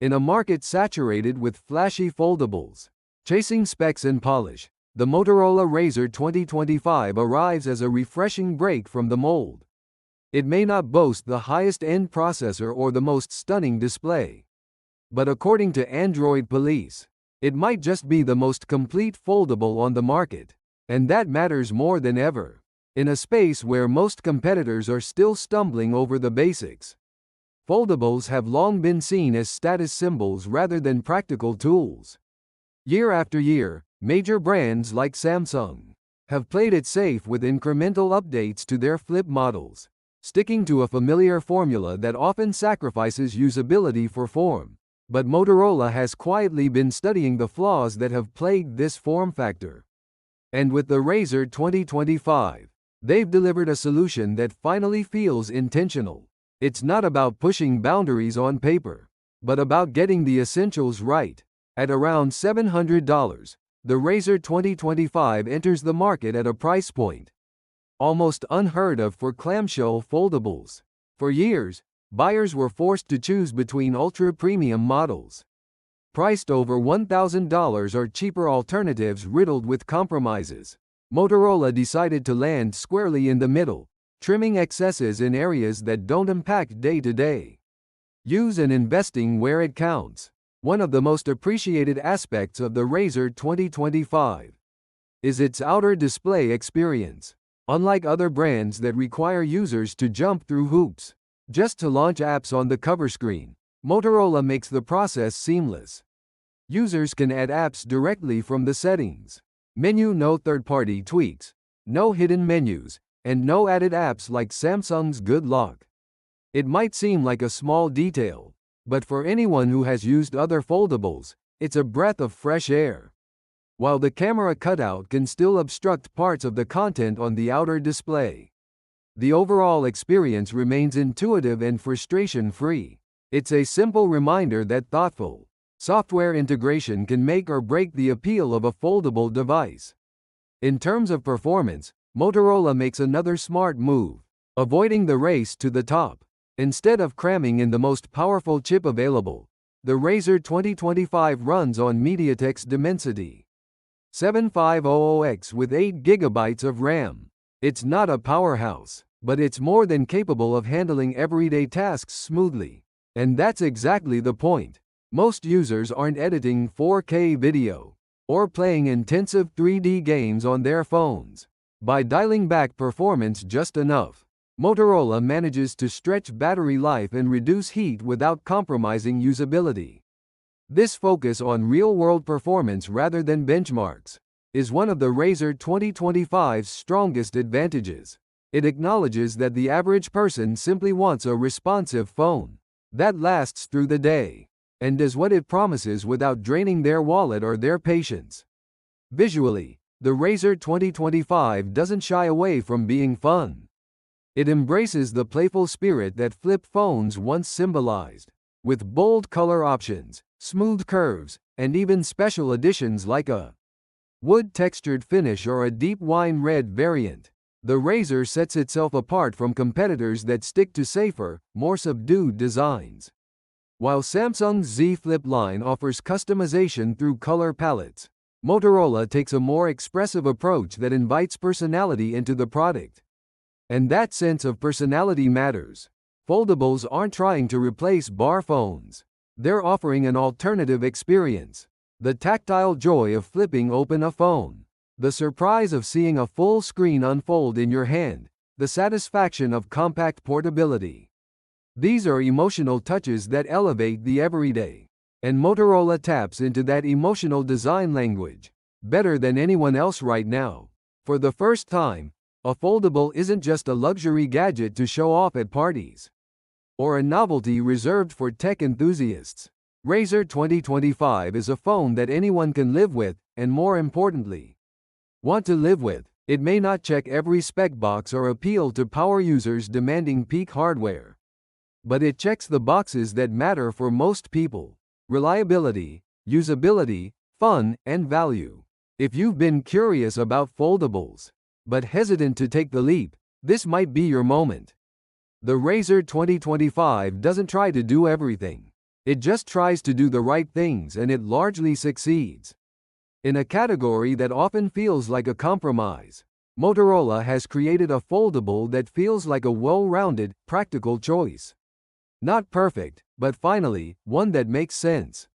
In a market saturated with flashy foldables, chasing specs and polish, the Motorola Razr 2025 arrives as a refreshing break from the mold. It may not boast the highest-end processor or the most stunning display, but according to Android Police, it might just be the most complete foldable on the market, and that matters more than ever, in a space where most competitors are still stumbling over the basics. Foldables have long been seen as status symbols rather than practical tools. Year after year, major brands like Samsung have played it safe with incremental updates to their flip models, sticking to a familiar formula that often sacrifices usability for form. But Motorola has quietly been studying the flaws that have plagued this form factor. And with the Razr 2025, they've delivered a solution that finally feels intentional. It's not about pushing boundaries on paper, but about getting the essentials right. At around $700, the Razr 2025 enters the market at a price point almost unheard of for clamshell foldables. For years, buyers were forced to choose between ultra-premium models priced over $1,000 or cheaper alternatives riddled with compromises. Motorola decided to land squarely in the middle, trimming excesses in areas that don't impact day-to-day use and investing where it counts. One of the most appreciated aspects of the Razr 2025 is its outer display experience. Unlike other brands that require users to jump through hoops just to launch apps on the cover screen, Motorola makes the process seamless. Users can add apps directly from the settings menu, no third-party tweaks, no hidden menus, and no added apps like Samsung's Good Lock. It might seem like a small detail, but for anyone who has used other foldables, it's a breath of fresh air. While the camera cutout can still obstruct parts of the content on the outer display, the overall experience remains intuitive and frustration-free. It's a simple reminder that thoughtful software integration can make or break the appeal of a foldable device. In terms of performance, Motorola makes another smart move, avoiding the race to the top. Instead of cramming in the most powerful chip available, the Razr 2025 runs on MediaTek's Dimensity 7500X with 8 GB of RAM. It's not a powerhouse, but it's more than capable of handling everyday tasks smoothly. And that's exactly the point. Most users aren't editing 4K video or playing intensive 3D games on their phones. By dialing back performance just enough, Motorola manages to stretch battery life and reduce heat without compromising usability. This focus on real-world performance rather than benchmarks is one of the Razr 2025's strongest advantages. It acknowledges that the average person simply wants a responsive phone that lasts through the day and does what it promises without draining their wallet or their patience. Visually, the Razr 2025 doesn't shy away from being fun. It embraces the playful spirit that flip phones once symbolized, with bold color options, smooth curves, and even special editions like a wood-textured finish or a deep wine red variant. The Razr sets itself apart from competitors that stick to safer, more subdued designs. While Samsung's Z Flip line offers customization through color palettes, Motorola takes a more expressive approach that invites personality into the product. And that sense of personality matters. Foldables aren't trying to replace bar phones. They're offering an alternative experience. The tactile joy of flipping open a phone, the surprise of seeing a full screen unfold in your hand, the satisfaction of compact portability. These are emotional touches that elevate the everyday. And Motorola taps into that emotional design language better than anyone else right now. For the first time, a foldable isn't just a luxury gadget to show off at parties or a novelty reserved for tech enthusiasts. Razr 2025 is a phone that anyone can live with, and more importantly, want to live with. It may not check every spec box or appeal to power users demanding peak hardware, but it checks the boxes that matter for most people: reliability, usability, fun, and value. If you've been curious about foldables, but hesitant to take the leap, this might be your moment. The Razr 2025 doesn't try to do everything. It just tries to do the right things and it largely succeeds. In a category that often feels like a compromise, Motorola has created a foldable that feels like a well-rounded, practical choice. Not perfect, but finally, one that makes sense.